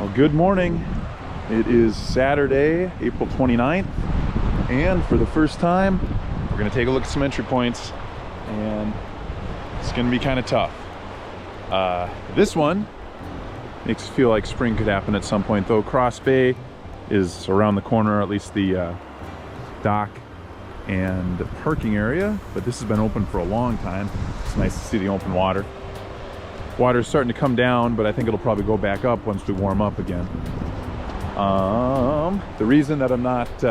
Well, good morning. It is Saturday, April 29th, and for the first time, we're going to take a look at some entry points, and it's going to be kind of tough. This one makes it feel like spring could happen at some point, though. Cross Bay is around the corner, at least the dock and the parking area, but this has been open for a long time. It's nice to see the open water. Water's starting to come down, but I think it'll probably go back up once we warm up again. The reason that I'm not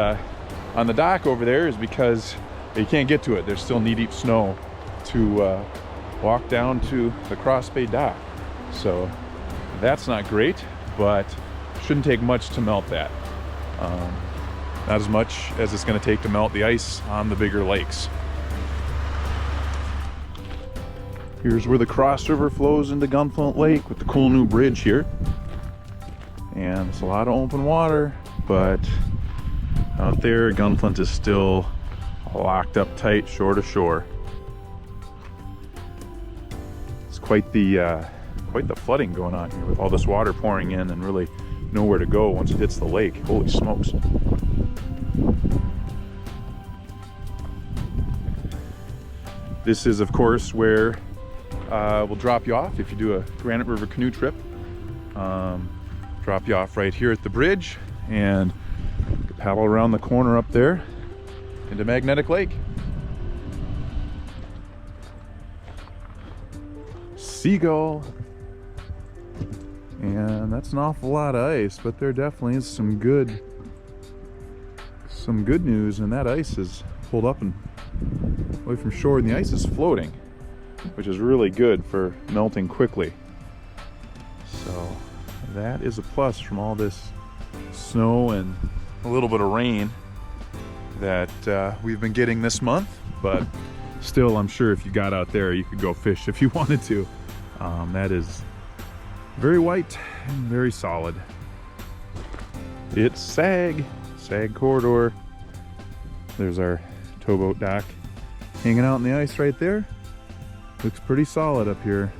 on the dock over there is because you can't get to it. There's still knee-deep snow to walk down to the Cross Bay dock. So that's not great, but shouldn't take much to melt that. Not as much as it's going to take to melt the ice on the bigger lakes. Here's where the Cross River flows into Gunflint Lake with the cool new bridge here. And it's a lot of open water, but out there, Gunflint is still locked up tight shore to shore. It's quite the flooding going on here with all this water pouring in and really nowhere to go once it hits the lake. Holy smokes. This is, of course, where we'll drop you off if you do a Granite River canoe trip. Drop you off right here at the bridge and paddle around the corner up there into Magnetic Lake. Seagull. And that's an awful lot of ice, but there definitely is some good news, and that ice is pulled up and away from shore, and the ice is floating, which is really good for melting quickly. So that is a plus from all this snow and a little bit of rain that we've been getting this month. But still, I'm sure if you got out there, you could go fish if you wanted to. That is very white and very solid. It's Sag Corridor. There's our towboat dock hanging out in the ice right there. Looks pretty solid up here.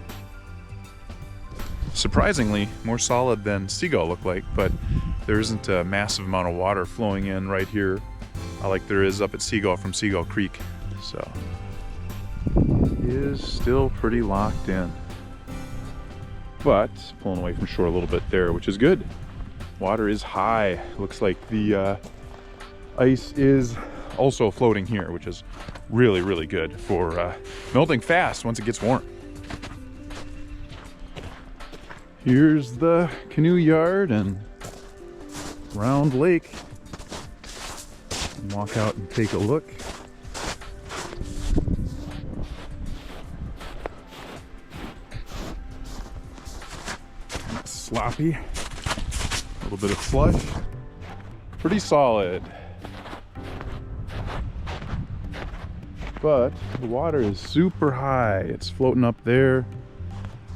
Surprisingly, more solid than Seagull looked like, but there isn't a massive amount of water flowing in right here like there is up at Seagull from Seagull Creek. So it is still pretty locked in, but pulling away from shore a little bit there, which is good. Water is high. Looks like the ice is also floating here, which is really, really good for melting fast once it gets warm. Here's the canoe yard and Round Lake. Walk out and take a look. It's sloppy, a little bit of slush, pretty solid. But the water is super high. It's floating up there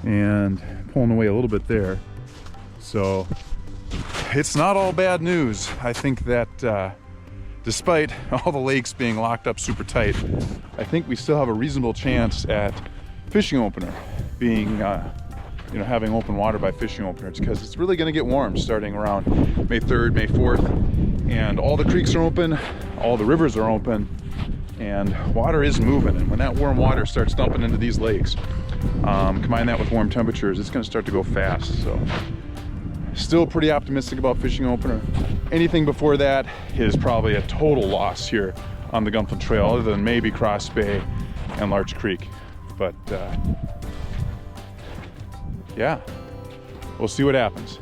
and pulling away a little bit there. So it's not all bad news. I think that despite all the lakes being locked up super tight, I think we still have a reasonable chance at fishing opener being, having open water by fishing openers, because it's really going to get warm starting around May 3rd, May 4th, and all the creeks are open, all the rivers are open, and water is moving. And when that warm water starts dumping into these lakes, combine that with warm temperatures, it's going to start to go fast. So still pretty optimistic about fishing opener. Anything before that is probably a total loss here on the Gunflint Trail, other than maybe Cross Bay and Larch Creek. But yeah, we'll see what happens.